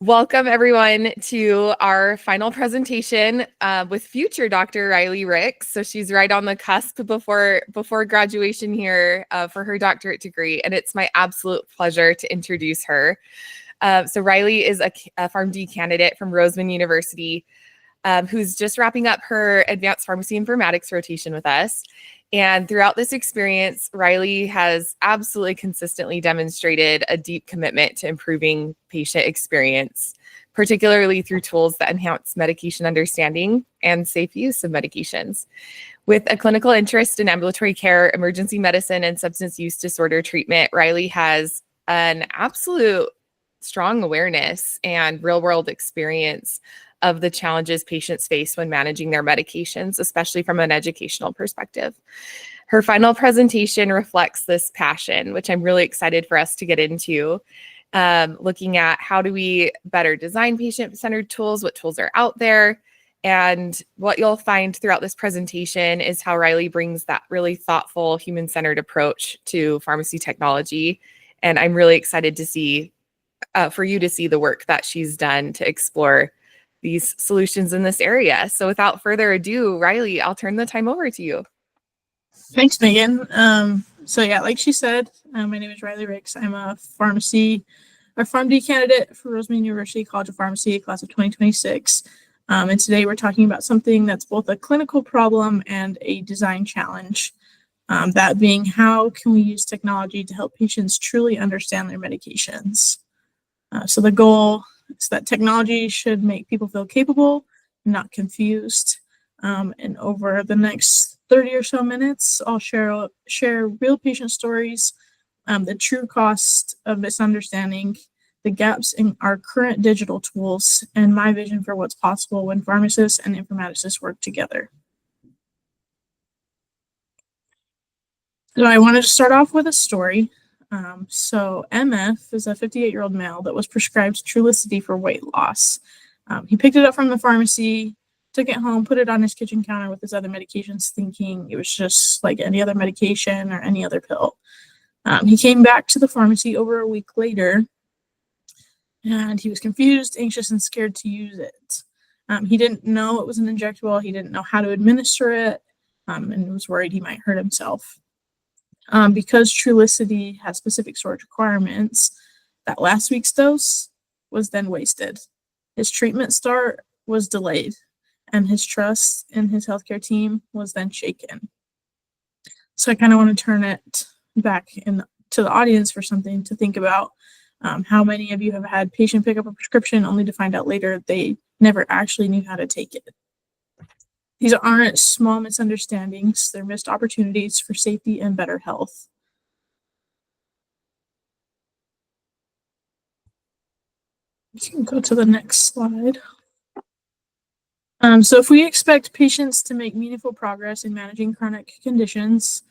Welcome everyone to our final presentation with future Dr. Rylee Ricks. So she's right on the cusp before graduation here for her doctorate degree, and it's my absolute pleasure to introduce her. So Rylee is a PharmD candidate from Roseman University who's just wrapping up her advanced pharmacy informatics rotation with us. And throughout this experience, Rylee has absolutely consistently demonstrated a deep commitment to improving patient experience, particularly through tools that enhance medication understanding and safe use of medications. With a clinical interest in ambulatory care, emergency medicine, and substance use disorder treatment, Rylee has an absolute strong awareness and real-world experience of the challenges patients face when managing their medications, especially from an educational perspective. Her final presentation reflects this passion, which I'm really excited for us to get into, looking at how do we better design patient-centered tools, what tools are out there, and what you'll find throughout this presentation is how Rylee brings that really thoughtful, human-centered approach to pharmacy technology. And I'm really excited to see, for you to see the work that she's done to explore these solutions in this area. So without further ado, Rylee, I'll turn the time over to you. Thanks, Megan. So yeah, like she said, my name is Rylee Ricks. I'm a PharmD candidate for Roseman University College of Pharmacy, class of 2026. And today we're talking about something that's both a clinical problem and a design challenge. That being, how can we use technology to help patients truly understand their medications? So the goal is that technology should make people feel capable, not confused. And over the next 30 or so minutes, I'll share real patient stories, the true cost of misunderstanding, the gaps in our current digital tools, and my vision for what's possible when pharmacists and informaticists work together. So I wanted to start off with a story. So MF is a 58-year-old male that was prescribed Trulicity for weight loss. He picked it up from the pharmacy, took it home, put it on his kitchen counter with his other medications, thinking it was just like any other medication or any other pill. He came back to the pharmacy over a week later, and he was confused, anxious, and scared to use it. He didn't know it was an injectable. He didn't know how to administer it, and was worried he might hurt himself. Because Trulicity has specific storage requirements, that last week's dose was then wasted. His treatment start was delayed, and his trust in his healthcare team was then shaken. So I kind of want to turn it back to the audience for something to think about. How many of you have had patient pick up a prescription only to find out later they never actually knew how to take it? These aren't small misunderstandings. They're missed opportunities for safety and better health. You can go to the next slide. So if we expect patients to make meaningful progress in managing chronic conditions,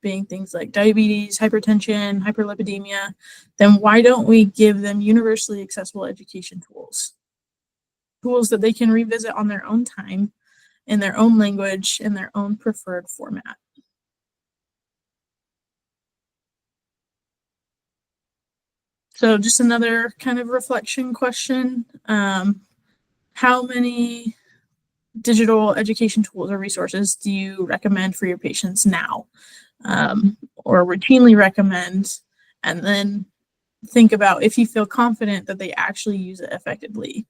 being things like diabetes, hypertension, hyperlipidemia, then why don't we give them universally accessible education tools? Tools that they can revisit on their own time, in their own language, in their own preferred format. So just another kind of reflection question. How many digital education tools or resources do you recommend for your patients now, or routinely recommend, and then think about if you feel confident that they actually use it effectively?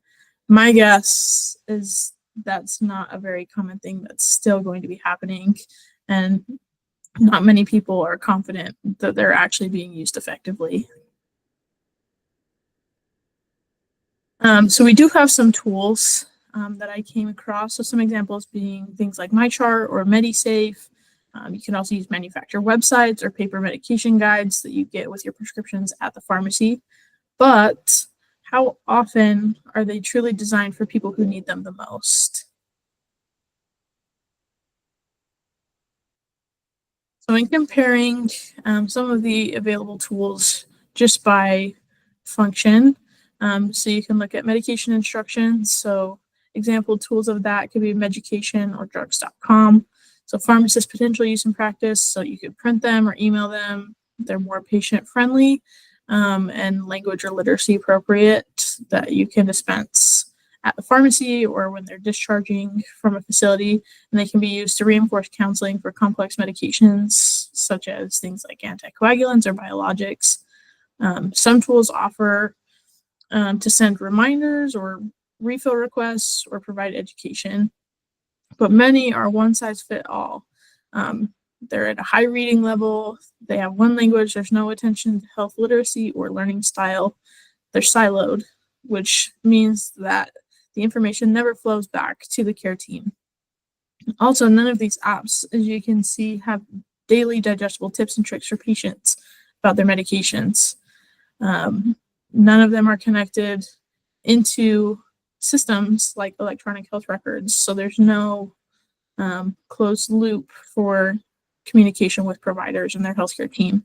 My guess is that's not a very common thing. That's still going to be happening, and not many people are confident that they're actually being used effectively. So we do have some tools that I came across. So some examples being things like MyChart or MediSafe. You can also use manufacturer websites or paper medication guides that you get with your prescriptions at the pharmacy. But how often are they truly designed for people who need them the most? So in comparing some of the available tools just by function, so you can look at medication instructions. So example tools of that could be Medication or drugs.com. So pharmacist potential use and practice. So you could print them or email them. They're more patient friendly and language or literacy appropriate. that you can dispense at the pharmacy or when they're discharging from a facility, and they can be used to reinforce counseling for complex medications, such as things like anticoagulants or biologics. Some tools offer to send reminders or refill requests or provide education, but many are one size fit all. They're at a high reading level. They have one language. There's no attention to health literacy or learning style. They're siloed, which means that the information never flows back to the care team. Also, none of these apps, as you can see, have daily digestible tips and tricks for patients about their medications. None of them are connected into systems like electronic health records, so there's no closed loop for communication with providers and their healthcare team.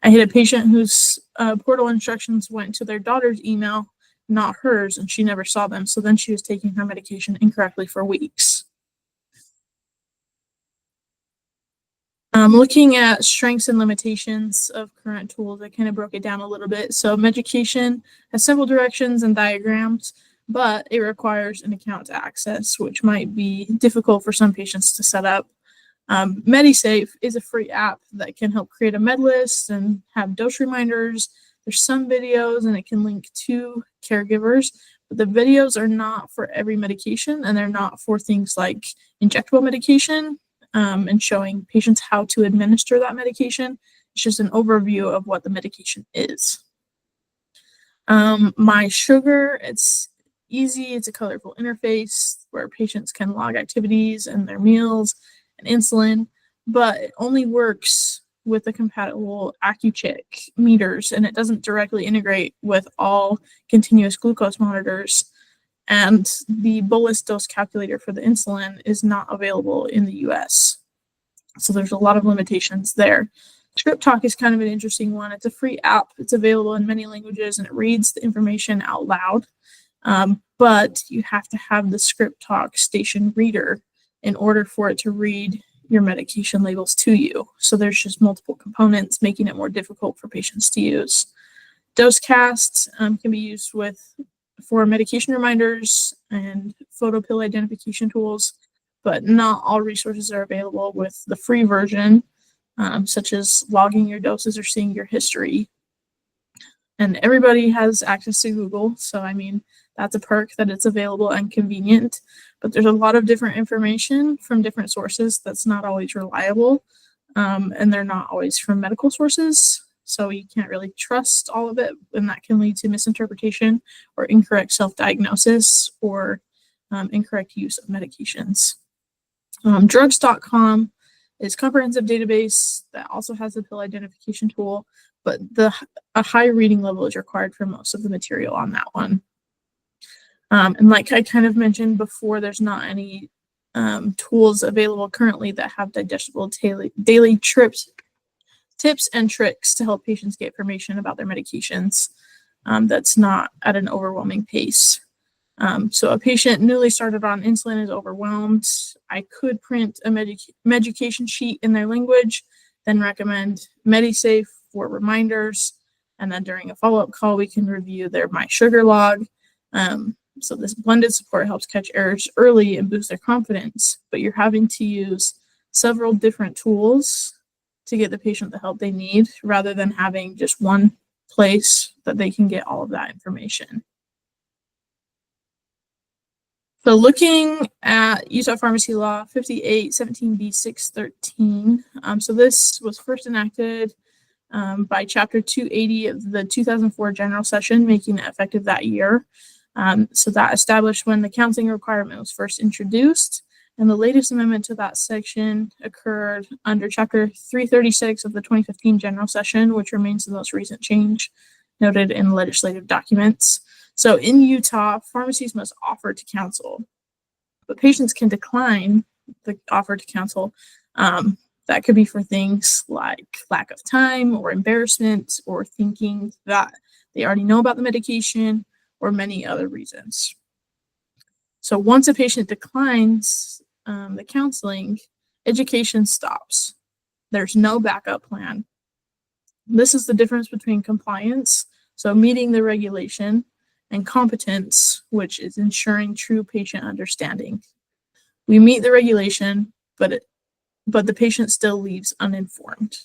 I had a patient whose portal instructions went to their daughter's email, not hers, and she never saw them, so then she was taking her medication incorrectly for weeks. Looking at strengths and limitations of current tools, I kind of broke it down a little bit. So Medication has several directions and diagrams, but it requires an account to access, which might be difficult for some patients to set up. MediSafe is a free app that can help create a med list and have dose reminders. There's some videos and it can link to caregivers, but the videos are not for every medication, and they're not for things like injectable medication and showing patients how to administer that medication. It's just an overview of what the medication is. My Sugar, it's easy. It's a colorful interface where patients can log activities and their meals and insulin, but it only works with the compatible AccuCheck meters, and it doesn't directly integrate with all continuous glucose monitors. And the bolus dose calculator for the insulin is not available in the US. So there's a lot of limitations there. ScriptTalk is kind of an interesting one. It's a free app. It's available in many languages, and it reads the information out loud. But you have to have the ScriptTalk station reader in order for it to read your medication labels to you. So there's just multiple components, making it more difficult for patients to use. DoseCast can be used for medication reminders and photo pill identification tools, but not all resources are available with the free version, such as logging your doses or seeing your history. And everybody has access to Google, so I mean, that's a perk that it's available and convenient, but there's a lot of different information from different sources that's not always reliable, and they're not always from medical sources, so you can't really trust all of it, and that can lead to misinterpretation or incorrect self-diagnosis or incorrect use of medications. Drugs.com is a comprehensive database that also has a pill identification tool, but a high reading level is required for most of the material on that one. And like I kind of mentioned before, there's not any tools available currently that have digestible daily tips and tricks to help patients get information about their medications that's not at an overwhelming pace. So a patient newly started on insulin is overwhelmed. I could print a medication sheet in their language, then recommend MediSafe for reminders, and then during a follow-up call, we can review their My Sugar log. So this blended support helps catch errors early and boost their confidence, but you're having to use several different tools to get the patient the help they need, rather than having just one place that they can get all of that information. So looking at Utah Pharmacy Law 5817B613, so this was first enacted by Chapter 280 of the 2004 General Session, making it effective that year. So that established when the counseling requirement was first introduced, and the latest amendment to that section occurred under Chapter 336 of the 2015 General Session, which remains the most recent change noted in legislative documents. So in Utah, pharmacies must offer to counsel, but patients can decline the offer to counsel. That could be for things like lack of time or embarrassment or thinking that they already know about the medication or many other reasons. So once a patient declines the counseling, education stops. There's no backup plan. This is the difference between compliance, so meeting the regulation, and competence, which is ensuring true patient understanding. We meet the regulation, but the patient still leaves uninformed.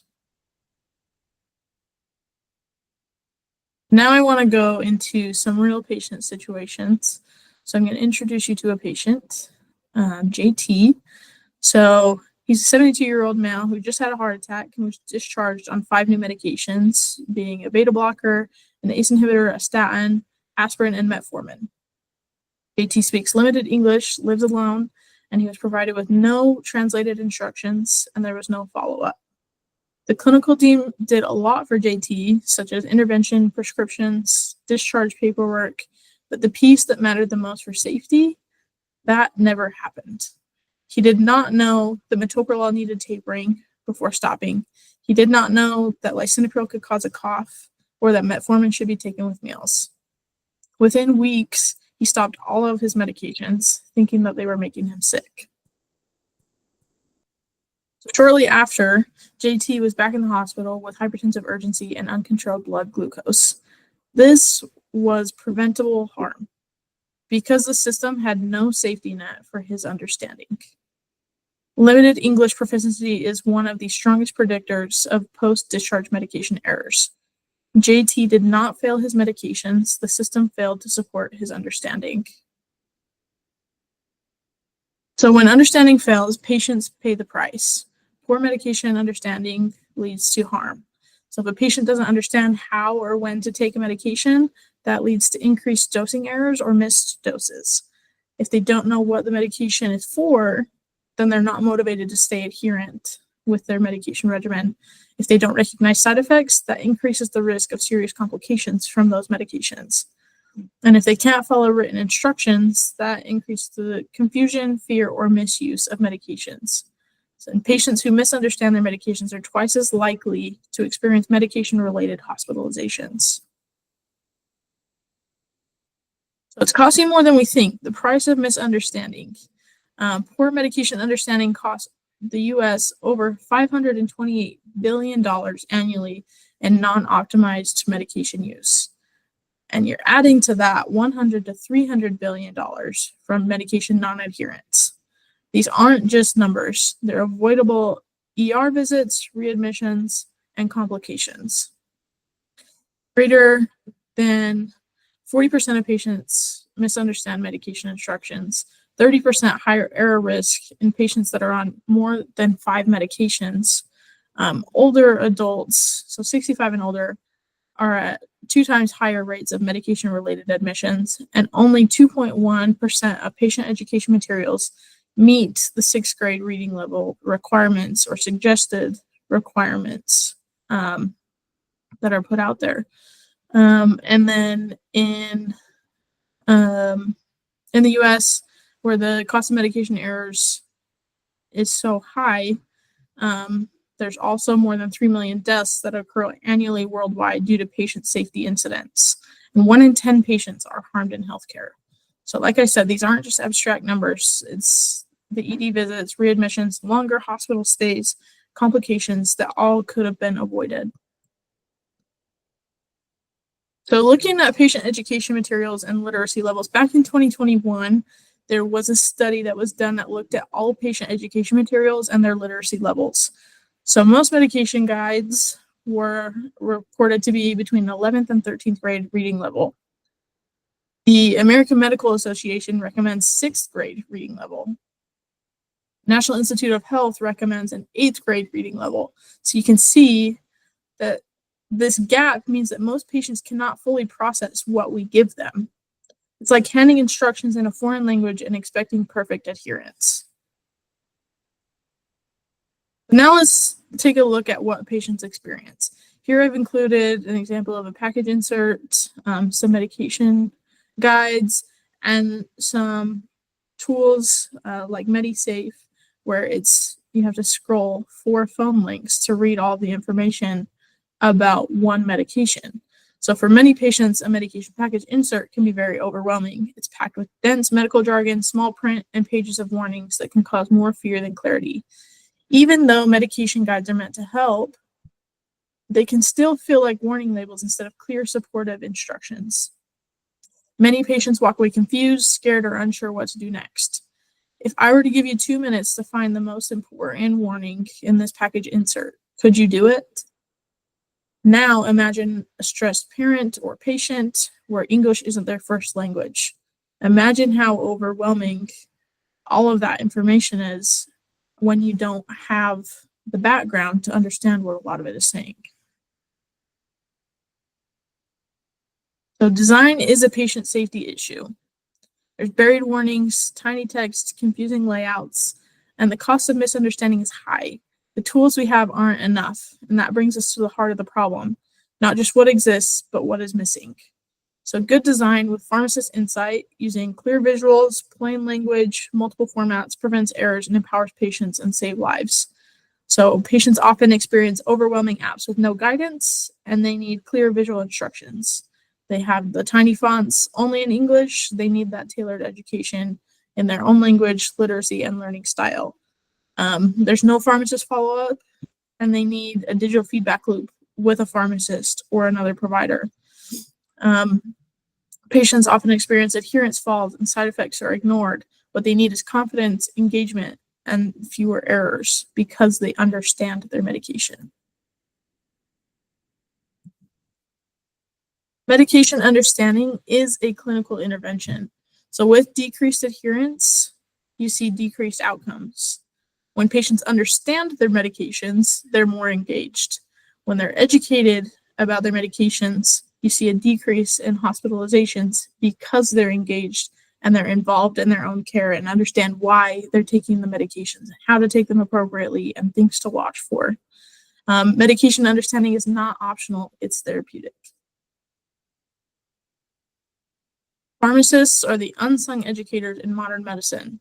Now I want to go into some real patient situations. So I'm going to introduce you to a patient, JT. So he's a 72-year-old male who just had a heart attack and was discharged on 5 new medications, being a beta blocker, an ACE inhibitor, a statin, aspirin, and metformin. JT speaks limited English, lives alone, and he was provided with no translated instructions, and there was no follow-up. The clinical team did a lot for JT, such as intervention, prescriptions, discharge paperwork, but the piece that mattered the most for safety, that never happened. He did not know that metoprolol needed tapering before stopping. He did not know that lisinopril could cause a cough or that metformin should be taken with meals. Within weeks, he stopped all of his medications, thinking that they were making him sick. Shortly after, JT was back in the hospital with hypertensive urgency and uncontrolled blood glucose. This was preventable harm because the system had no safety net for his understanding. Limited English proficiency is one of the strongest predictors of post-discharge medication errors. JT did not fail his medications. The system failed to support his understanding. So when understanding fails, patients pay the price. Poor medication understanding leads to harm. So if a patient doesn't understand how or when to take a medication, that leads to increased dosing errors or missed doses. If they don't know what the medication is for, then they're not motivated to stay adherent with their medication regimen. If they don't recognize side effects, that increases the risk of serious complications from those medications. And if they can't follow written instructions, that increases the confusion, fear, or misuse of medications. So in patients who misunderstand their medications are twice as likely to experience medication-related hospitalizations. So it's costing more than we think. The price of misunderstanding. Poor medication understanding costs the U.S. over $528 billion annually in non-optimized medication use. And you're adding to that $100 to $300 billion from medication non-adherence. These aren't just numbers. They're avoidable ER visits, readmissions, and complications. Greater than 40% of patients misunderstand medication instructions. 30% higher error risk in patients that are on more than 5 medications. Older adults, so 65 and older, are at 2 times higher rates of medication-related admissions, and only 2.1% of patient education materials meet the 6th grade reading level requirements or suggested requirements that are put out there. And then in the U.S., where the cost of medication errors is so high, there's also more than 3 million deaths that occur annually worldwide due to patient safety incidents. And 1 in 10 patients are harmed in healthcare. So like I said, these aren't just abstract numbers. It's the ED visits, readmissions, longer hospital stays, complications that all could have been avoided. So looking at patient education materials and literacy levels, back in 2021, there was a study that was done that looked at all patient education materials and their literacy levels. So most medication guides were reported to be between the 11th and 13th grade reading level. The American Medical Association recommends 6th grade reading level. National Institute of Health recommends an 8th grade reading level. So you can see that this gap means that most patients cannot fully process what we give them. It's like handing instructions in a foreign language and expecting perfect adherence. Now let's take a look at what patients experience. Here I've included an example of a package insert, some medication guides, and some tools like MediSafe, where you have to scroll 4 phone links to read all the information about one medication. So for many patients, a medication package insert can be very overwhelming. It's packed with dense medical jargon, small print, and pages of warnings that can cause more fear than clarity. Even though medication guides are meant to help, they can still feel like warning labels instead of clear, supportive instructions. Many patients walk away confused, scared, or unsure what to do next. If I were to give you 2 minutes to find the most important warning in this package insert, could you do it? Now imagine a stressed parent or patient where English isn't their first language. Imagine how overwhelming all of that information is when you don't have the background to understand what a lot of it is saying. So design is a patient safety issue. There's buried warnings, tiny text, confusing layouts, and the cost of misunderstanding is high. The tools we have aren't enough, and that brings us to the heart of the problem, not just what exists, but what is missing. So good design with pharmacist insight, using clear visuals, plain language, multiple formats, prevents errors and empowers patients and save lives. So patients often experience overwhelming apps with no guidance, and they need clear visual instructions. They have the tiny fonts only in English. They need that tailored education in their own language, literacy, and learning style. There's no pharmacist follow-up, and they need a digital feedback loop with a pharmacist or another provider. Patients often experience adherence falls and side effects are ignored. What they need is confidence, engagement, and fewer errors because they understand their medication. Medication understanding is a clinical intervention. So with decreased adherence, you see decreased outcomes. When patients understand their medications, they're more engaged. When they're educated about their medications, you see a decrease in hospitalizations because they're engaged and they're involved in their own care and understand why they're taking the medications, how to take them appropriately, and things to watch for. Medication understanding is not optional, it's therapeutic. Pharmacists are the unsung educators in modern medicine.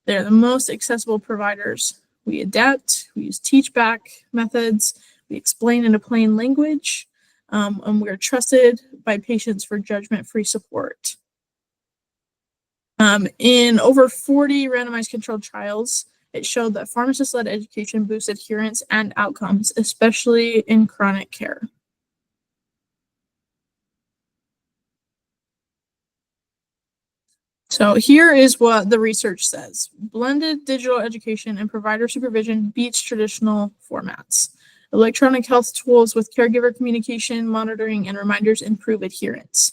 They're the most accessible providers. We adapt, we use teach-back methods, we explain in a plain language, and we're trusted by patients for judgment-free support. In over 40 randomized controlled trials, it showed that pharmacist-led education boosts adherence and outcomes, especially in chronic care. So here is what the research says. Blended digital education and provider supervision beats traditional formats. Electronic health tools with caregiver communication, monitoring, and reminders improve adherence.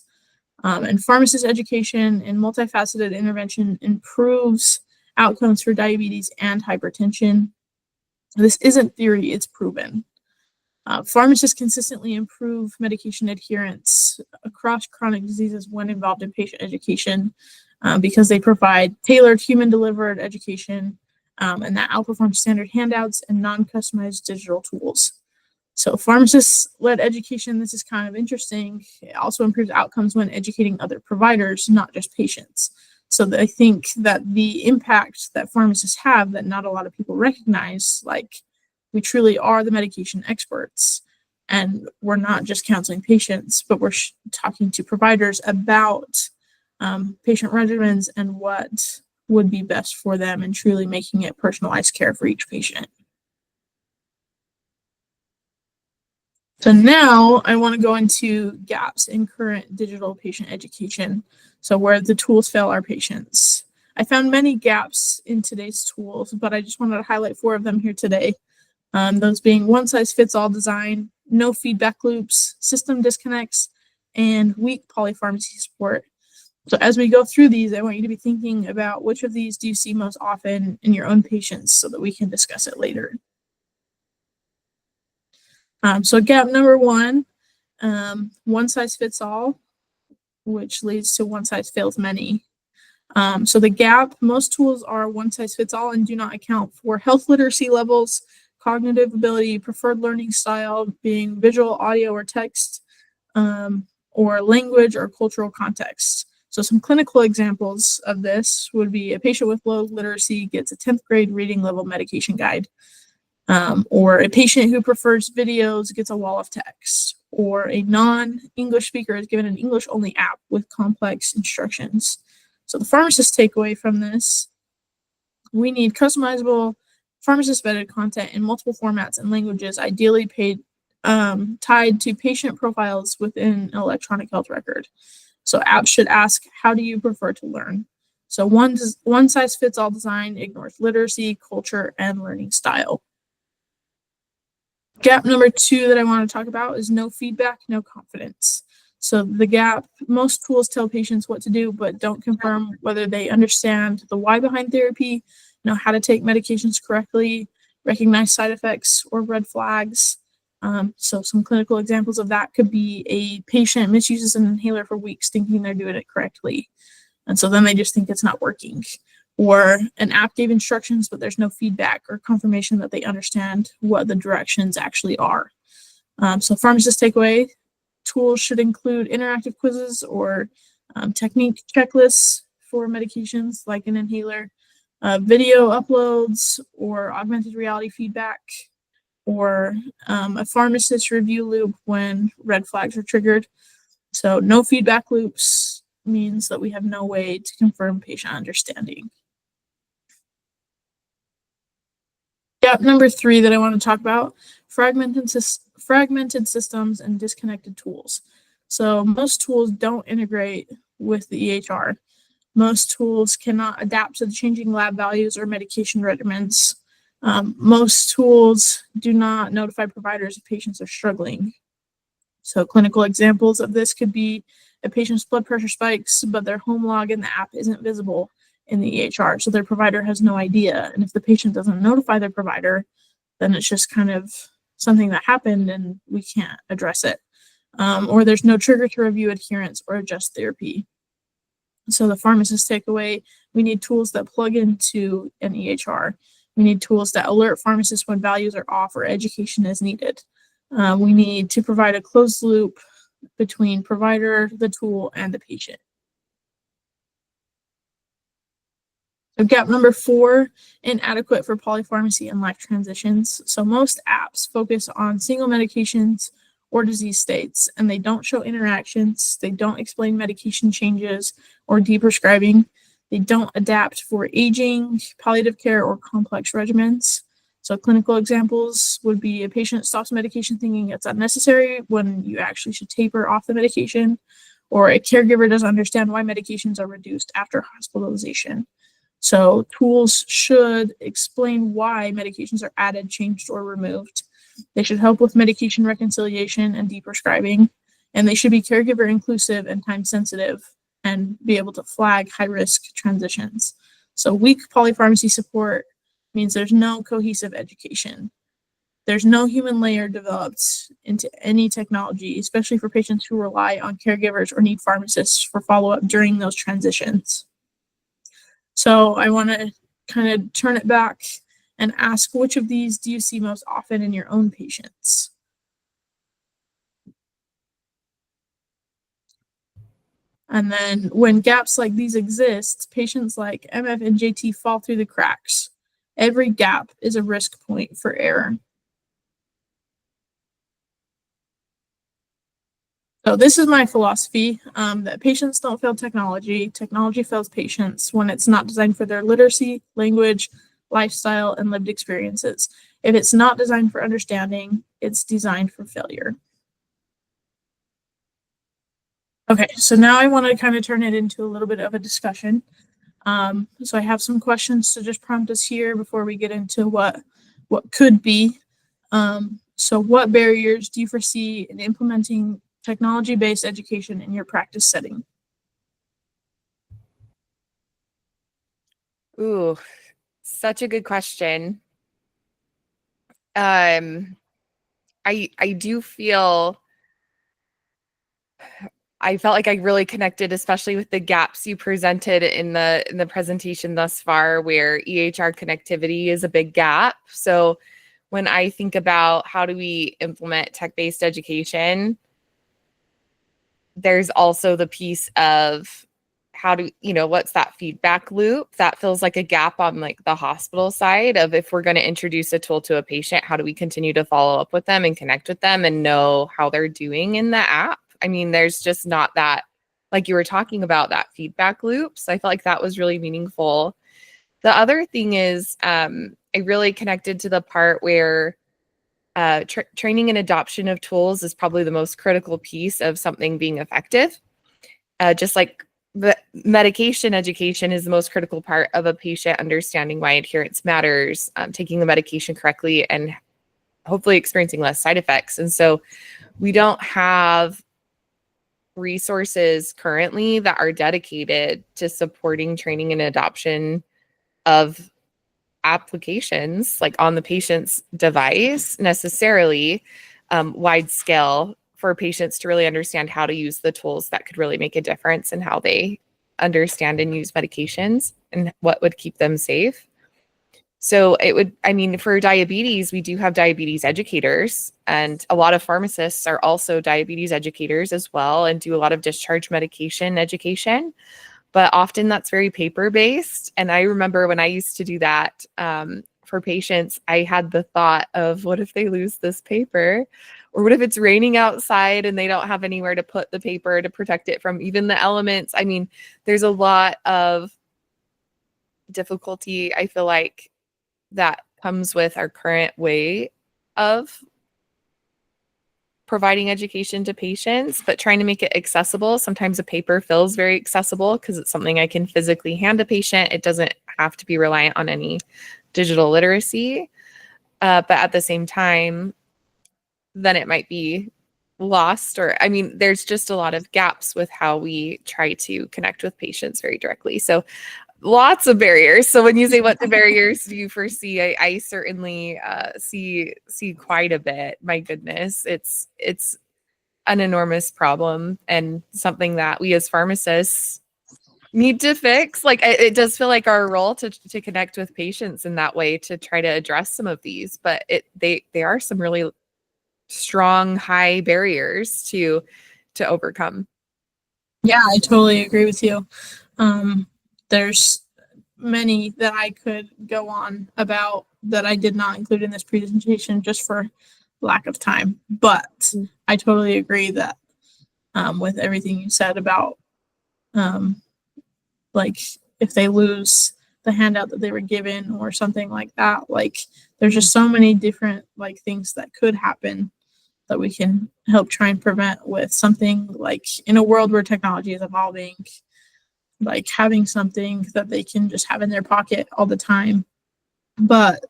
And pharmacist education and multifaceted intervention improves outcomes for diabetes and hypertension. This isn't theory, it's proven. Pharmacists consistently improve medication adherence across chronic diseases when involved in patient education because they provide tailored human-delivered education and that outperforms standard handouts and non-customized digital tools. So pharmacist-led education, this is kind of interesting. It also improves outcomes when educating other providers, not just patients. So I think that the impact that pharmacists have that not a lot of people recognize, like we truly are the medication experts, and we're not just counseling patients, but we're talking to providers about patient regimens and what would be best for them and truly making it personalized care for each patient. So now I want to go into gaps in current digital patient education. So where the tools fail our patients. I found many gaps in today's tools, but I just wanted to highlight 4 of them here today. Those being one-size-fits-all design, no feedback loops, system disconnects, and weak polypharmacy support. So as we go through these, I want you to be thinking about which of these do you see most often in your own patients so that we can discuss it later. So gap number 1, one size fits all, which leads to one size fails many. So the gap, most tools are one size fits all and do not account for health literacy levels, cognitive ability, preferred learning style, being visual, audio, or text, or language or cultural context. So some clinical examples of this would be a patient with low literacy gets a 10th grade reading level medication guide, or a patient who prefers videos gets a wall of text, or a non-English speaker is given an English-only app with complex instructions. So the pharmacist takeaway from this, we need customizable pharmacist-vetted content in multiple formats and languages, ideally tied to patient profiles within an electronic health record. So apps should ask, how do you prefer to learn? So one size fits all design ignores literacy, culture, and learning style. Gap number 2 that I want to talk about is no feedback, no confidence. So the gap, most tools tell patients what to do, but don't confirm whether they understand the why behind therapy, know how to take medications correctly, recognize side effects or red flags. So some clinical examples of that could be a patient misuses an inhaler for weeks thinking they're doing it correctly. And so then they just think it's not working. Or an app gave instructions, but there's no feedback or confirmation that they understand what the directions actually are. So pharmacist takeaway, tools should include interactive quizzes or technique checklists for medications like an inhaler, video uploads or augmented reality feedback, or a pharmacist review loop when red flags are triggered. So no feedback loops means that we have no way to confirm patient understanding. Gap number 3 that I want to talk about, fragmented systems and disconnected tools. So most tools don't integrate with the EHR. Most tools cannot adapt to the changing lab values or medication regimens. Most tools do not notify providers if patients are struggling. So clinical examples of this could be a patient's blood pressure spikes, but their home log in the app isn't visible in the EHR, so their provider has no idea. And if the patient doesn't notify their provider, then it's just kind of something that happened and we can't address it. Or there's no trigger to review adherence or adjust therapy. So the pharmacist takeaway, we need tools that plug into an EHR. We need tools that alert pharmacists when values are off or education is needed. We need to provide a closed loop between provider, the tool, and the patient. So gap number 4, inadequate for polypharmacy and life transitions. So most apps focus on single medications or disease states, and they don't show interactions, they don't explain medication changes or deprescribing, they don't adapt for aging, palliative care, or complex regimens. So clinical examples would be a patient stops medication thinking it's unnecessary when you actually should taper off the medication, or a caregiver doesn't understand why medications are reduced after hospitalization. So tools should explain why medications are added, changed, or removed. They should help with medication reconciliation and deprescribing, and they should be caregiver inclusive and time sensitive and be able to flag high-risk transitions. So weak polypharmacy support means there's no cohesive education. There's no human layer developed into any technology, especially for patients who rely on caregivers or need pharmacists for follow-up during those transitions. So I want to kind of turn it back and ask, which of these do you see most often in your own patients? And then when gaps like these exist, patients like MF and JT fall through the cracks. Every gap is a risk point for error. So this is my philosophy, that patients don't fail technology. Technology fails patients when it's not designed for their literacy, language, lifestyle, and lived experiences. If it's not designed for understanding, it's designed for failure. Okay, so now I want to kind of turn it into a little bit of a discussion. So I have some questions to just prompt us here before we get into what could be. So what barriers do you foresee in implementing technology-based education in your practice setting? Ooh, such a good question. I do feel I felt like I really connected, especially with the gaps you presented in the presentation thus far, where EHR connectivity is a big gap. So when I think about how do we implement tech-based education, there's also the piece of how do, what's that feedback loop? That feels like a gap on like the hospital side of, if we're going to introduce a tool to a patient, how do we continue to follow up with them and connect with them and know how they're doing in the app? I mean, there's just not that, like you were talking about, that feedback loop. So I felt like that was really meaningful. The other thing is, I really connected to the part where training and adoption of tools is probably the most critical piece of something being effective. just like the medication education is the most critical part of a patient understanding why adherence matters, taking the medication correctly, and hopefully experiencing less side effects. And so we don't have resources currently that are dedicated to supporting training and adoption of applications like on the patient's device necessarily, wide scale, for patients to really understand how to use the tools that could really make a difference in how they understand and use medications and what would keep them safe. So it would, I mean, for diabetes, we do have diabetes educators, and a lot of pharmacists are also diabetes educators as well and do a lot of discharge medication education. But often that's very paper-based. And I remember when I used to do that for patients, I had the thought of, what if they lose this paper? Or what if it's raining outside and they don't have anywhere to put the paper to protect it from even the elements? I mean, there's a lot of difficulty, I feel like, that comes with our current way of providing education to patients, but trying to make it accessible. Sometimes a paper feels very accessible because it's something I can physically hand a patient. It doesn't have to be reliant on any digital literacy. But at the same time, then it might be lost, or, I mean, there's just a lot of gaps with how we try to connect with patients very directly. So lots of barriers. So when you say what the barriers do you foresee, I certainly see quite a bit. My goodness, it's an enormous problem and something that we as pharmacists need to fix. Like it does feel like our role to connect with patients in that way to try to address some of these, but they are some really strong, high barriers to overcome. Yeah, I totally agree with you. There's many that I could go on about that I did not include in this presentation just for lack of time. But I totally agree that with everything you said about like if they lose the handout that they were given or something like that, like there's just so many different like things that could happen that we can help try and prevent with something like in a world where technology is evolving, like having something that they can just have in their pocket all the time. But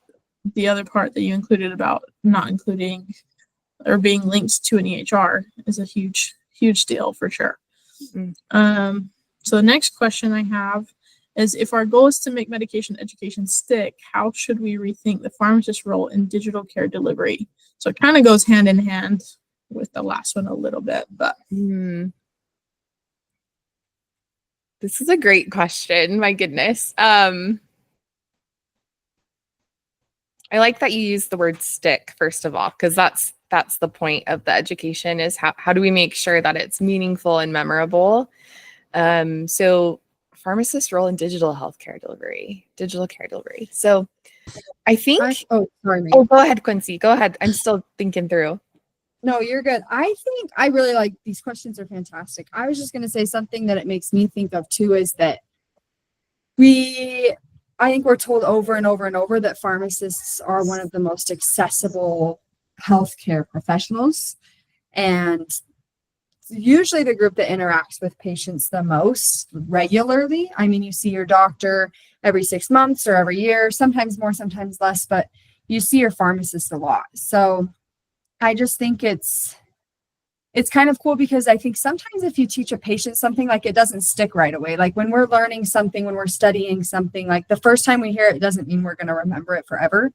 the other part that you included about not including or being linked to an EHR is a huge deal for sure. So the next question I have is, if our goal is to make medication education stick, how should we rethink the pharmacist's role in digital care delivery? So it kind of goes hand in hand with the last one a little bit, but. This is a great question. My goodness. I like that you use the word stick, first of all, because that's the point of the education, is how do we make sure that it's meaningful and memorable? So pharmacist role in digital care delivery. So I think, sorry. go ahead, Quincy, go ahead. I'm still thinking through. No, you're good. I think I really like these questions are fantastic. I was just going to say something that it makes me think of too, is that I think we're told over and over and over that pharmacists are one of the most accessible healthcare professionals, and usually the group that interacts with patients the most regularly. I mean, you see your doctor every 6 months or every year, sometimes more, sometimes less, but you see your pharmacist a lot. So I just think it's kind of cool, because I think sometimes if you teach a patient something, like it doesn't stick right away. Like when we're learning something, when we're studying something, like the first time we hear it doesn't mean we're going to remember it forever.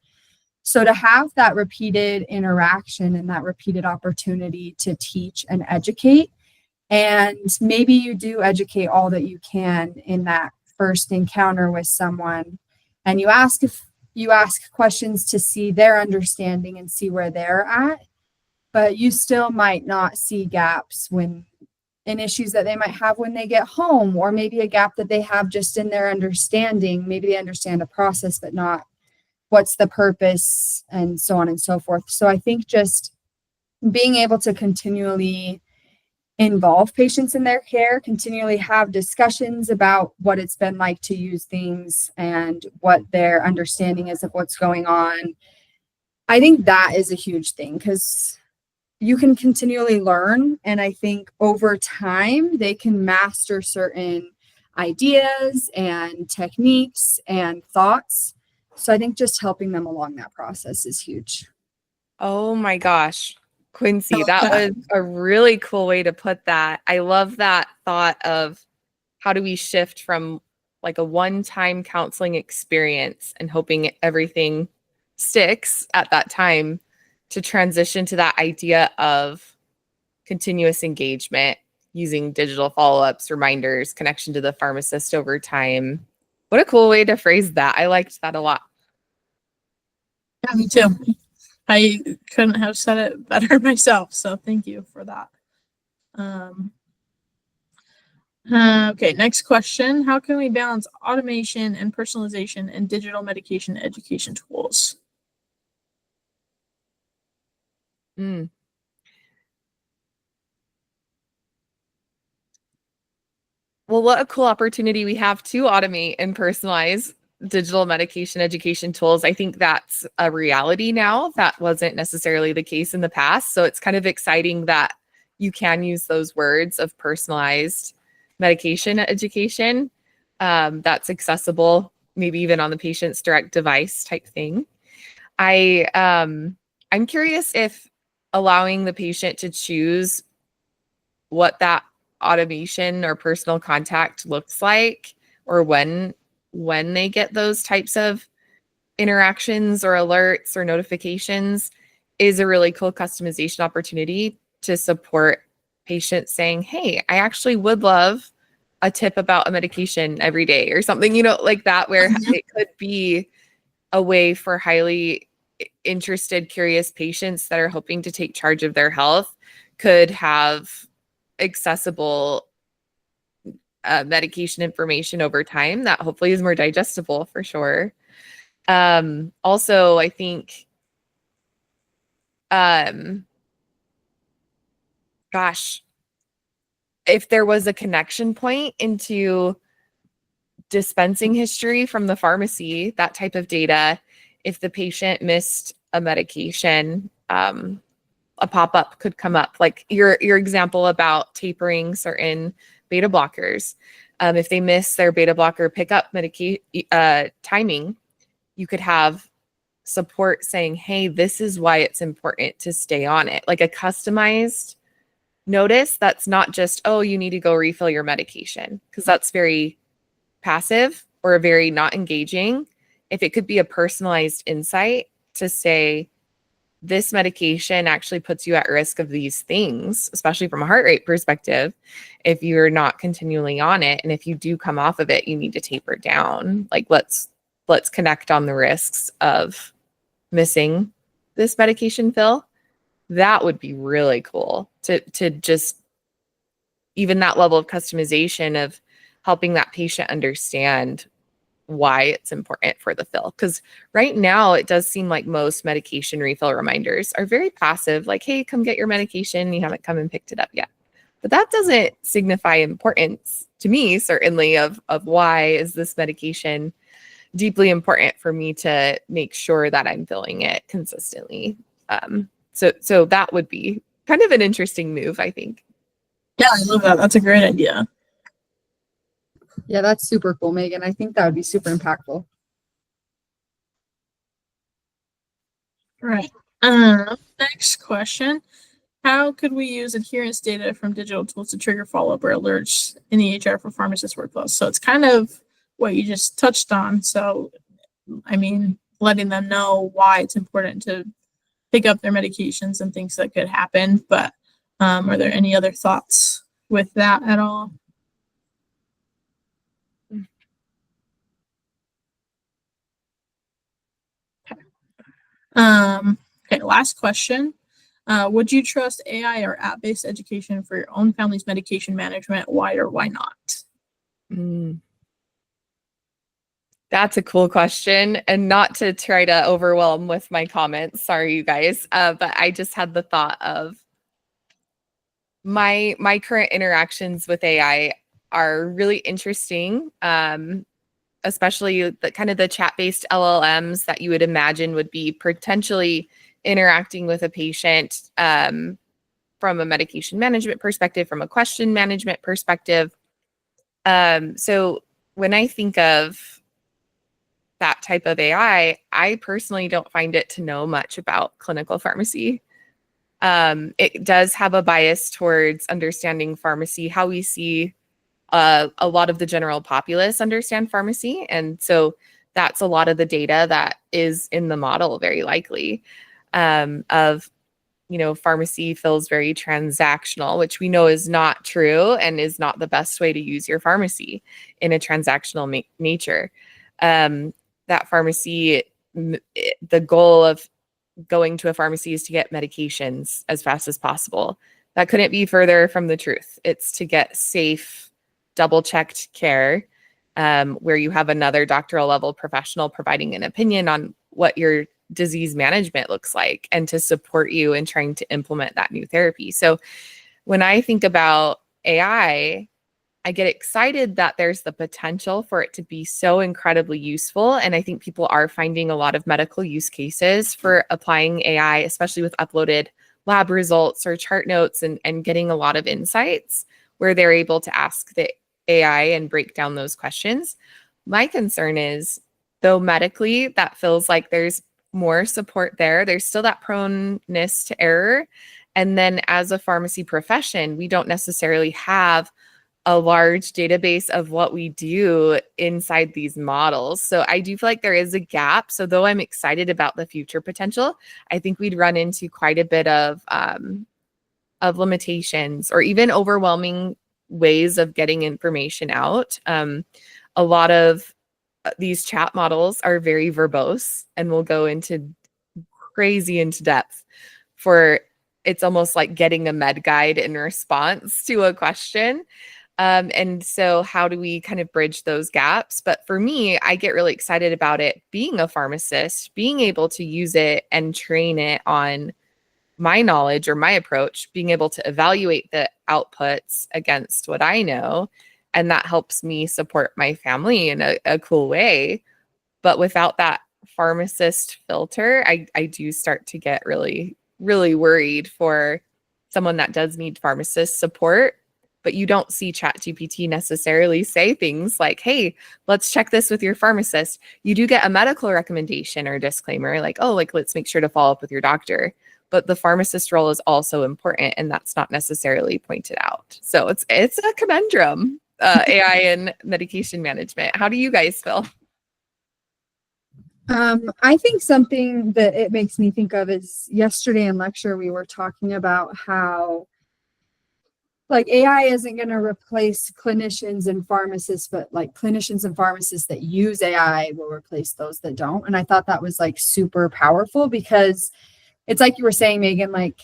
So to have that repeated interaction and that repeated opportunity to teach and educate, and maybe you do educate all that you can in that first encounter with someone, and you ask questions to see their understanding and see where they're at, but you still might not see gaps in issues that they might have when they get home, or maybe a gap that they have just in their understanding. Maybe they understand a process, but not what's the purpose, and so on and so forth. So I think just being able to continually involve patients in their care, continually have discussions about what it's been like to use things and what their understanding is of what's going on. I think that is a huge thing, because you can continually learn. And I think over time, they can master certain ideas and techniques and thoughts. So I think just helping them along that process is huge. Oh my gosh, Quincy, that was a really cool way to put that. I love that thought of how do we shift from like a one-time counseling experience and hoping everything sticks at that time to transition to that idea of continuous engagement using digital follow-ups, reminders, connection to the pharmacist over time. What a cool way to phrase that. I liked that a lot. Yeah, me too. I couldn't have said it better myself, so thank you for that. Okay, next question. How can we balance automation and personalization in digital medication education tools? Mm. Well, what a cool opportunity we have to automate and personalize digital medication education tools. I think that's a reality now. That wasn't necessarily the case in the past. So it's kind of exciting that you can use those words of personalized medication education that's accessible, maybe even on the patient's direct device type thing. I'm curious if allowing the patient to choose what that automation or personal contact looks like, or when they get those types of interactions or alerts or notifications, is a really cool customization opportunity to support patients saying, hey, I actually would love a tip about a medication every day or something, like that, where it could be a way for highly interested, curious patients that are hoping to take charge of their health could have accessible medication information over time that hopefully is more digestible for sure. Also, I think, gosh, if there was a connection point into dispensing history from the pharmacy, that type of data, if the patient missed a medication, a pop-up could come up, like your example about tapering certain beta blockers. If they miss their beta blocker pickup timing, you could have support saying, hey, this is why it's important to stay on it. Like a customized notice that's not just, oh, you need to go refill your medication, because that's very passive or very not engaging. If it could be a personalized insight to say, this medication actually puts you at risk of these things, especially from a heart rate perspective, if you're not continually on it. And if you do come off of it, you need to taper down. Like, let's connect on the risks of missing this medication fill. That would be really cool to just even that level of customization of helping that patient understand why it's important for the fill. Because right now it does seem like most medication refill reminders are very passive, like, hey, come get your medication, you haven't come and picked it up yet. But that doesn't signify importance to me, certainly, of why is this medication deeply important for me to make sure that I'm filling it consistently. So that would be kind of an interesting move, I think. Yeah, I love that. That's a great idea. Yeah, that's super cool, Megan. I think that would be super impactful. Right. Next question. How could we use adherence data from digital tools to trigger follow-up or alerts in the EHR for pharmacist workflows? So it's kind of what you just touched on. So, I mean, letting them know why it's important to pick up their medications and things that could happen. But are there any other thoughts with that at all? Okay, last question. Would you trust AI or app-based education for your own family's medication management? Why or why not? That's a cool question, and not to try to overwhelm with my comments. Sorry, you guys. But I just had the thought of my current interactions with AI are really interesting. Especially the kind of the chat-based LLMs that you would imagine would be potentially interacting with a patient from a medication management perspective, from a question management perspective. So when I think of that type of AI, I personally don't find it to know much about clinical pharmacy. It does have a bias towards understanding pharmacy, how we see a lot of the general populace understand pharmacy. And so that's a lot of the data that is in the model, very likely, of, pharmacy feels very transactional, which we know is not true and is not the best way to use your pharmacy in a transactional nature. That pharmacy, the goal of going to a pharmacy is to get medications as fast as possible. That couldn't be further from the truth. It's to get safe, double-checked care, where you have another doctoral level professional providing an opinion on what your disease management looks like and to support you in trying to implement that new therapy. So when I think about AI, I get excited that there's the potential for it to be so incredibly useful. And I think people are finding a lot of medical use cases for applying AI, especially with uploaded lab results or chart notes and getting a lot of insights where they're able to ask the AI and break down those questions. My concern is, though medically that feels like there's more support there, there's still that proneness to error. And then as a pharmacy profession, we don't necessarily have a large database of what we do inside these models. So I do feel like there is a gap. So though I'm excited about the future potential, I think we'd run into quite a bit of limitations or even overwhelming ways of getting information out. A lot of these chat models are very verbose and will go into crazy into depth for, it's almost like getting a med guide in response to a question. And so how do we kind of bridge those gaps? But for me, I get really excited about it being a pharmacist, being able to use it and train it on my knowledge or my approach, being able to evaluate the outputs against what I know. And that helps me support my family in a cool way. But without that pharmacist filter, I do start to get really, really worried for someone that does need pharmacist support. But you don't see ChatGPT necessarily say things like, hey, let's check this with your pharmacist. You do get a medical recommendation or disclaimer like, oh, like, let's make sure to follow up with your doctor. But the pharmacist role is also important, and that's not necessarily pointed out. So it's a conundrum, AI and medication management. How do you guys feel? I think something that it makes me think of is yesterday in lecture, we were talking about how like AI isn't going to replace clinicians and pharmacists, but like clinicians and pharmacists that use AI will replace those that don't. And I thought that was like super powerful because it's like you were saying, Megan, like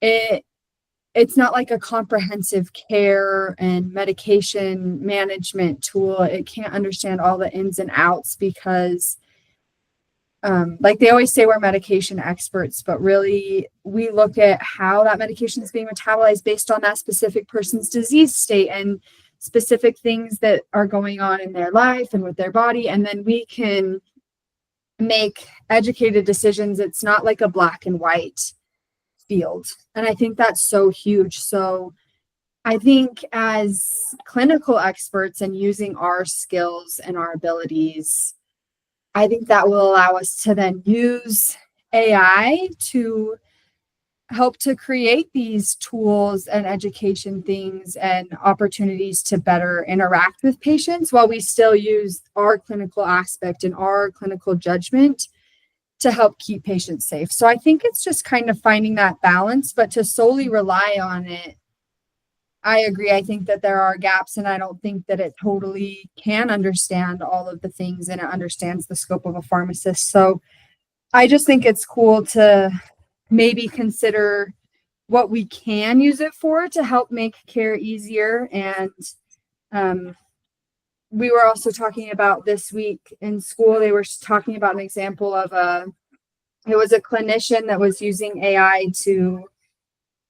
it's not like a comprehensive care and medication management tool. It can't understand all the ins and outs because like they always say we're medication experts, but really we look at how that medication is being metabolized based on that specific person's disease state and specific things that are going on in their life and with their body. And then we can make educated decisions. It's not like a black and white field. And I think that's so huge. So I think as clinical experts and using our skills and our abilities, I think that will allow us to then use AI to help to create these tools and education things and opportunities to better interact with patients while we still use our clinical aspect and our clinical judgment to help keep patients safe. So I think it's just kind of finding that balance, but to solely rely on it, I agree. I think that there are gaps, and I don't think that it totally can understand all of the things and it understands the scope of a pharmacist. So I just think it's cool to maybe consider what we can use it for to help make care easier. And we were also talking about this week in school, they were talking about an example of it was a clinician that was using AI to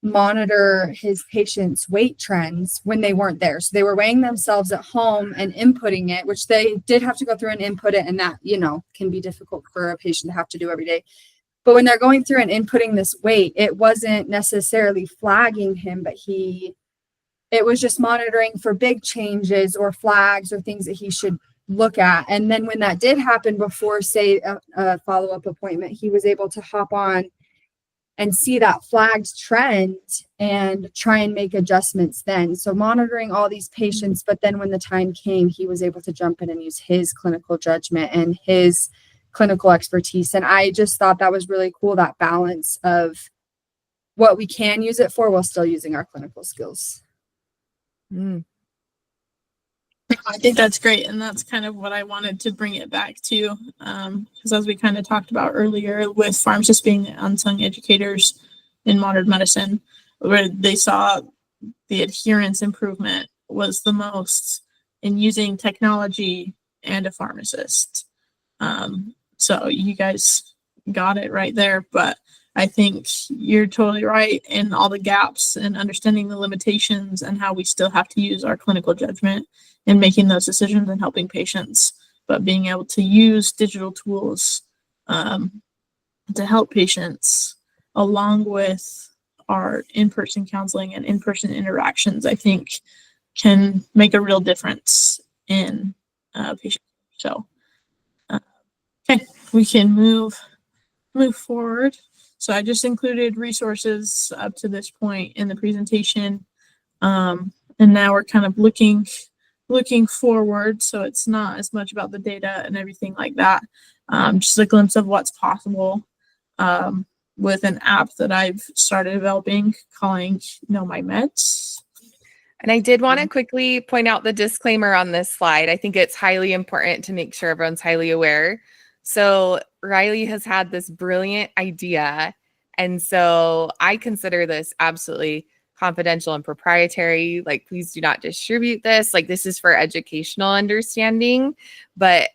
monitor his patients' weight trends when they weren't there. So they were weighing themselves at home and inputting it, which they did have to go through and input it. And that, can be difficult for a patient to have to do every day. But when they're going through and inputting this weight, it wasn't necessarily flagging him, but it was just monitoring for big changes or flags or things that he should look at. And then when that did happen before, say, a follow-up appointment, he was able to hop on and see that flagged trend and try and make adjustments then. So monitoring all these patients, but then when the time came, he was able to jump in and use his clinical judgment and his clinical expertise. And I just thought that was really cool, that balance of what we can use it for while still using our clinical skills. I think that's great, and that's kind of what I wanted to bring it back to, because as we kind of talked about earlier, with pharmacists being the unsung educators in modern medicine, where they saw the adherence improvement was the most in using technology and a pharmacist. So you guys got it right there, but I think you're totally right in all the gaps and understanding the limitations and how we still have to use our clinical judgment in making those decisions and helping patients, but being able to use digital tools to help patients along with our in-person counseling and in-person interactions, I think can make a real difference in patients. So, okay, we can move forward. So I just included resources up to this point in the presentation. And now we're kind of looking forward. So it's not as much about the data and everything like that. Just a glimpse of what's possible with an app that I've started developing calling KnowMyMeds. And I did want to quickly point out the disclaimer on this slide. I think it's highly important to make sure everyone's highly aware. So Rylee has had this brilliant idea. And so I consider this absolutely confidential and proprietary. Like, please do not distribute this. Like, this is for educational understanding. But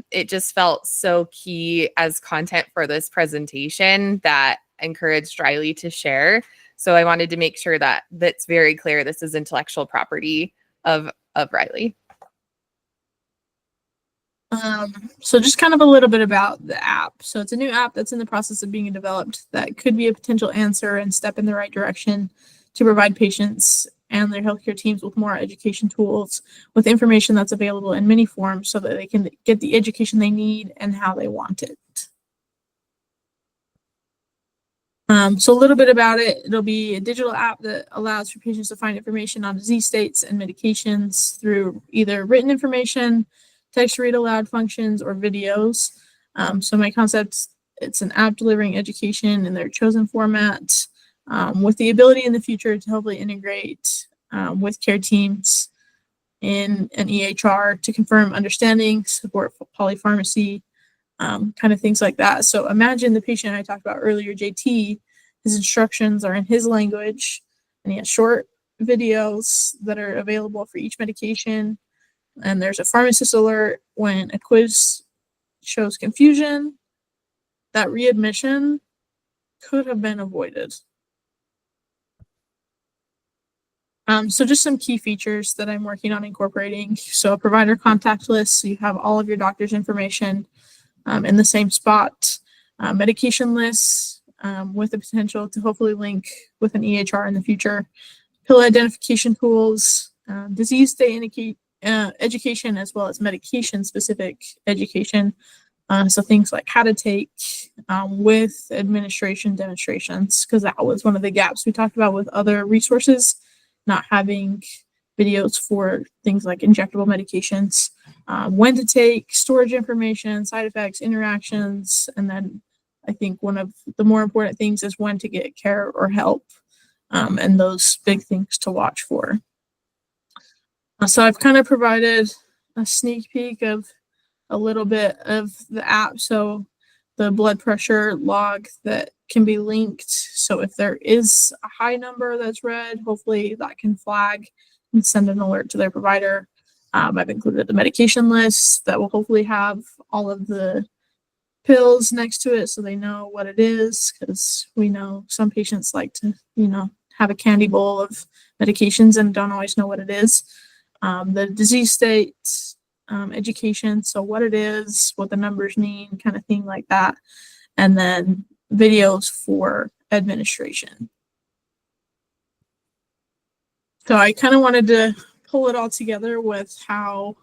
it just felt so key as content for this presentation that encouraged Rylee to share. So I wanted to make sure that that's very clear. This is intellectual property of Rylee. So just kind of a little bit about the app. So it's a new app that's in the process of being developed that could be a potential answer and step in the right direction to provide patients and their healthcare teams with more education tools with information that's available in many forms so that they can get the education they need and how they want it. So a little bit about it. It'll be a digital app that allows for patients to find information on disease states and medications through either written information, text read aloud functions, or videos. So my concept, it's an app delivering education in their chosen format with the ability in the future to hopefully integrate with care teams in an EHR to confirm understanding, support polypharmacy, kind of things like that. So imagine the patient I talked about earlier, JT, his instructions are in his language, and he has short videos that are available for each medication. And there's a pharmacist alert when a quiz shows confusion. That readmission could have been avoided. So just some key features that I'm working on incorporating. So a provider contact list, so you have all of your doctor's information in the same spot. Medication lists with the potential to hopefully link with an EHR in the future. Pill identification tools, disease state education, as well as medication-specific education. So things like how to take with administration demonstrations, because that was one of the gaps we talked about with other resources, not having videos for things like injectable medications, when to take, storage information, side effects, interactions, and then I think one of the more important things is when to get care or help, and those big things to watch for. So I've kind of provided a sneak peek of a little bit of the app. So the blood pressure log that can be linked. So if there is a high number that's read, hopefully that can flag and send an alert to their provider. I've included the medication list that will hopefully have all of the pills next to it so they know what it is, because we know some patients like to, have a candy bowl of medications and don't always know what it is. The disease state, education, so what it is, what the numbers mean, kind of thing like that. And then videos for administration. So I kind of wanted to pull it all together with how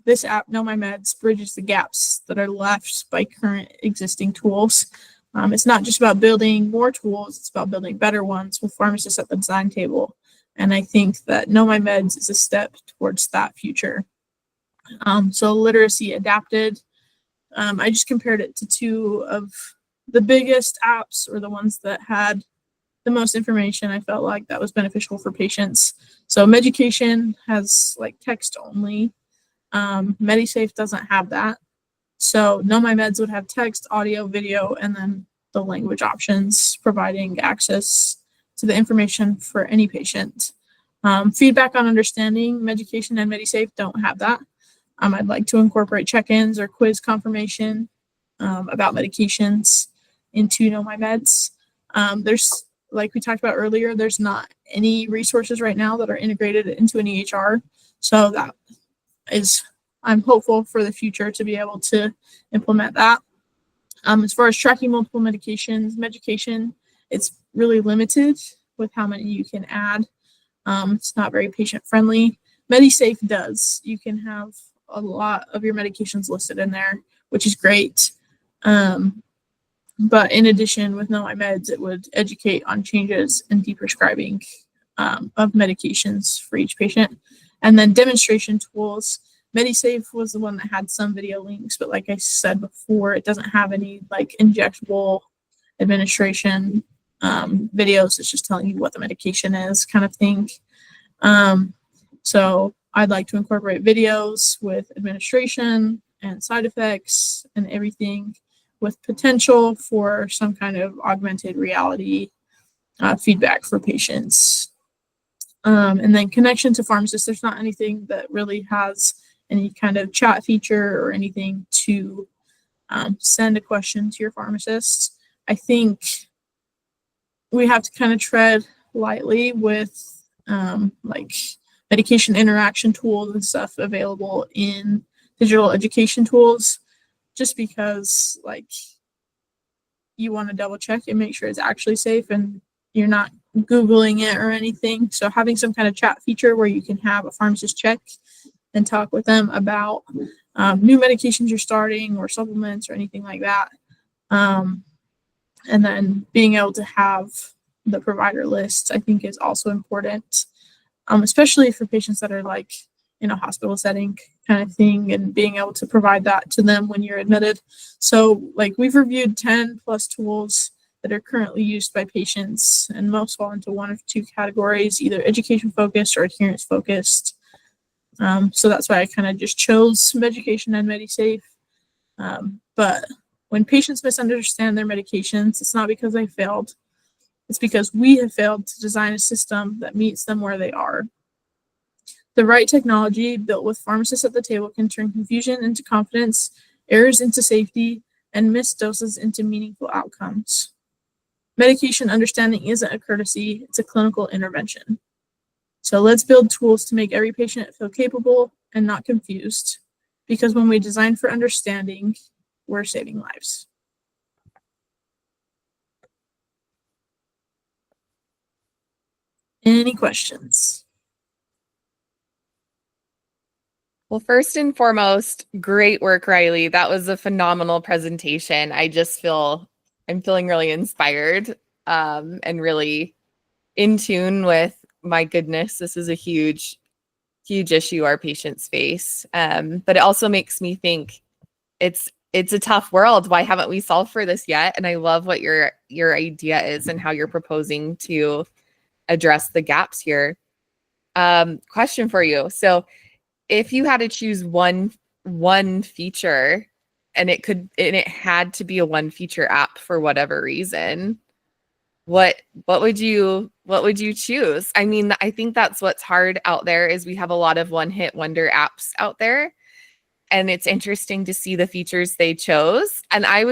this app, KnowMyMeds, bridges the gaps that are left by current existing tools. It's not just about building more tools, it's about building better ones with pharmacists at the design table. And I think that KnowMyMeds is a step towards that future. So literacy adapted. I just compared it to two of the biggest apps, or the ones that had the most information I felt like that was beneficial for patients. So Medication has like text only. MediSafe doesn't have that. So KnowMyMeds would have text, audio, video, and then the language options, providing access to the information for any patient. Feedback on understanding, Medication and MediSafe don't have that. I'd like to incorporate check-ins or quiz confirmation about medications into KnowMyMeds. There's, like we talked about earlier, there's not any resources right now that are integrated into an EHR. So that is, I'm hopeful for the future to be able to implement that. As far as tracking multiple medications, Medication, it's really limited with how many you can add. It's not very patient friendly. MediSafe does. You can have a lot of your medications listed in there, which is great. But in addition, with KnowMyMeds, it would educate on changes in deprescribing of medications for each patient. And then demonstration tools. MediSafe was the one that had some video links, but like I said before, it doesn't have any like injectable administration videos. It's just telling you what the medication is, kind of thing. So I'd like to incorporate videos with administration and side effects and everything, with potential for some kind of augmented reality feedback for patients. And then connection to pharmacists. There's not anything that really has any kind of chat feature or anything to send a question to your pharmacist. I think we have to kind of tread lightly with like medication interaction tools and stuff available in digital education tools, just because like you want to double check and make sure it's actually safe and you're not Googling it or anything. So having some kind of chat feature where you can have a pharmacist check and talk with them about new medications you're starting or supplements or anything like that. And then being able to have the provider list, I think, is also important, especially for patients that are like in a hospital setting kind of thing, and being able to provide that to them when you're admitted. So like we've reviewed 10 plus tools that are currently used by patients, and most fall into one of two categories, either education focused or adherence focused. So that's why I kind of just chose Medication and MediSafe. But when patients misunderstand their medications, it's not because they failed. It's because we have failed to design a system that meets them where they are. The right technology built with pharmacists at the table can turn confusion into confidence, errors into safety, and missed doses into meaningful outcomes. Medication understanding isn't a courtesy, it's a clinical intervention. So let's build tools to make every patient feel capable and not confused, because when we design for understanding, we're saving lives. Any questions? Well, first and foremost, great work, Rylee. That was a phenomenal presentation. I'm feeling really inspired and really in tune with, my goodness, this is a huge issue our patients face. But it also makes me think it's a tough world. Why haven't we solved for this yet? And I love what your idea is and how you're proposing to address the gaps here. Question for you. So if you had to choose one feature, and it had to be a one feature app for whatever reason, what would you choose? I mean, I think that's what's hard out there, is we have a lot of one-hit wonder apps out there, and it's interesting to see the features they chose. And I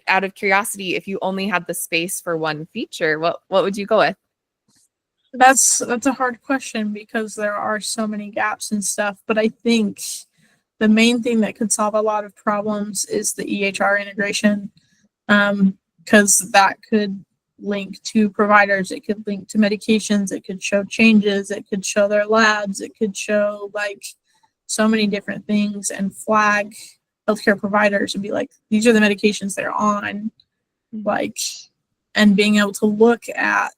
out of curiosity, if you only had the space for one feature, what would you go with? That's a hard question, because there are so many gaps and stuff, but I think the main thing that could solve a lot of problems is the EHR integration. because that could link to providers, it could link to medications, it could show changes, it could show their labs, it could show like so many different things, and flag healthcare providers and be like, these are the medications they're on, like, and being able to look at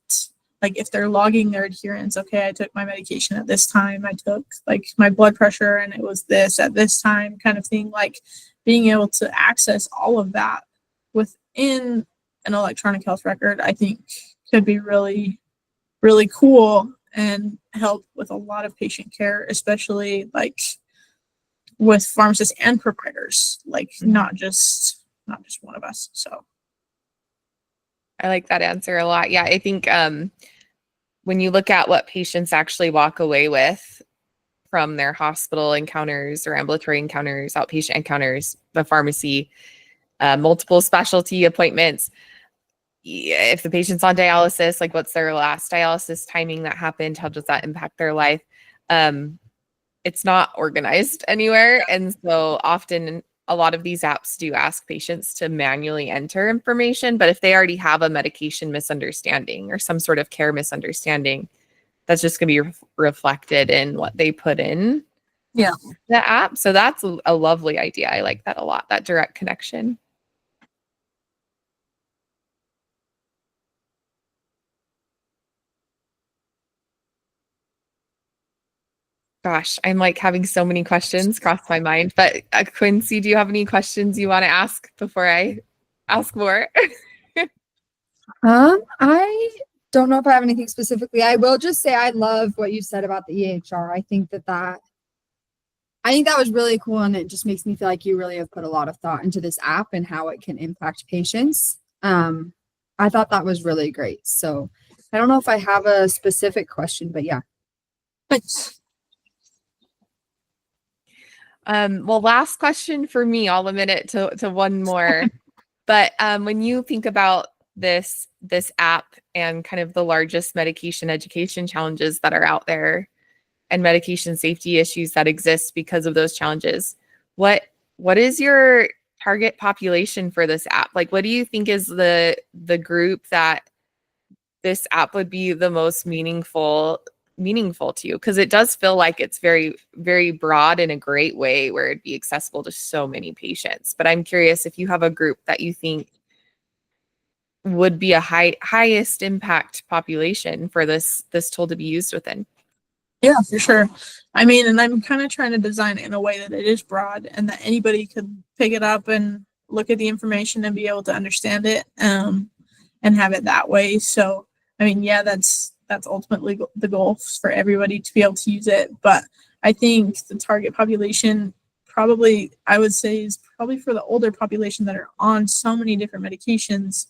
like if they're logging their adherence, okay, I took my medication at this time, I took like my blood pressure and it was this at this time, kind of thing. Like being able to access all of that within an electronic health record, I think could be really, really cool and help with a lot of patient care, especially like with pharmacists and providers, like not just one of us. So I like that answer a lot. Yeah, I think when you look at what patients actually walk away with from their hospital encounters or ambulatory encounters, outpatient encounters, the pharmacy, multiple specialty appointments, if the patient's on dialysis, like what's their last dialysis timing that happened? How does that impact their life? It's not organized anywhere. And so often a lot of these apps do ask patients to manually enter information, but if they already have a medication misunderstanding or some sort of care misunderstanding, that's just going to be reflected in what they put in the app. So that's a lovely idea. I like that a lot, that direct connection. Gosh, I'm like having so many questions cross my mind, but Quincy, do you have any questions you want to ask before I ask more? I don't know if I have anything specifically. I will just say I love what you said about the EHR. I think that was really cool, and it just makes me feel like you really have put a lot of thought into this app and how it can impact patients. I thought that was really great. So I don't know if I have a specific question, but yeah. Thanks. Well, last question for me, I'll limit it to one more. But when you think about this app and kind of the largest medication education challenges that are out there and medication safety issues that exist because of those challenges, what is your target population for this app? Like, what do you think is the group that this app would be the most meaningful to you? Because it does feel like it's very, very broad in a great way where it'd be accessible to so many patients. But I'm curious if you have a group that you think would be a highest impact population for this tool to be used within. Yeah, for sure. I mean, and I'm kind of trying to design it in a way that it is broad and that anybody could pick it up and look at the information and be able to understand it, and have it that way. So, I mean, yeah, that's ultimately the goal for everybody to be able to use it. But I think the target population probably, I would say, is probably for the older population that are on so many different medications,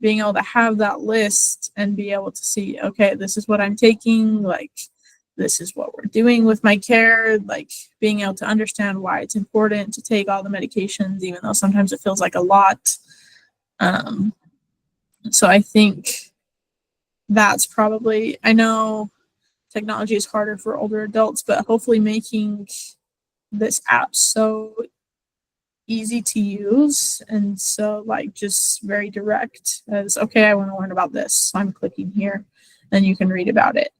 being able to have that list and be able to see, okay, this is what I'm taking, like, this is what we're doing with my care, like being able to understand why it's important to take all the medications, even though sometimes it feels like a lot. So I think that's probably, I know technology is harder for older adults, but hopefully making this app so easy to use and so like just very direct as, okay, I want to learn about this, so I'm clicking here, then you can read about it.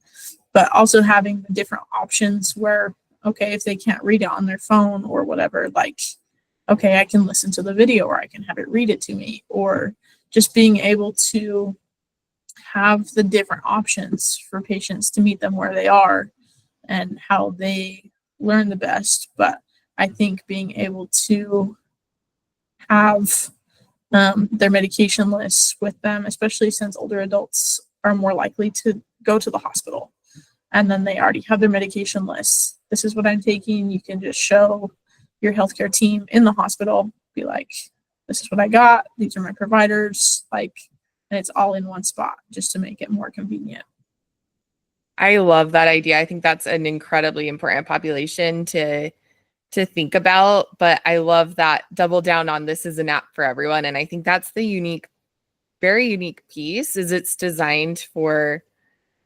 But also having the different options where, okay, if they can't read it on their phone or whatever, like, okay, I can listen to the video or I can have it read it to me, or just being able to have the different options for patients to meet them where they are and how they learn the best. But I think being able to have their medication lists with them, especially since older adults are more likely to go to the hospital and then they already have their medication lists. This is what I'm taking. You can just show your healthcare team in the hospital, be like, this is what I got. These are my providers, like, and it's all in one spot just to make it more convenient. I love that idea. I think that's an incredibly important population to think about, but I love that double down on this is an app for everyone. And I think that's the very unique piece, is it's designed for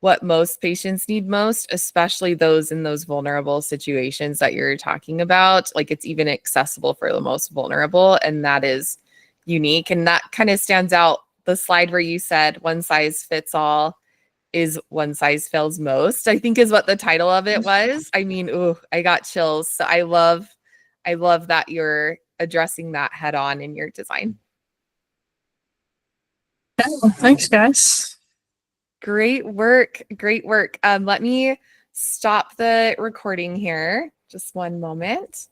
what most patients need most, especially those in those vulnerable situations that you're talking about. Like, it's even accessible for the most vulnerable, and that is unique. And that kind of stands out the slide where you said one size fits all is one size fails most, I think is what the title of it was. I mean, ooh, I got chills. So I love that you're addressing that head on in your design. Yeah, well, thanks, guys. Great work. Great work. Let me stop the recording here. Just one moment.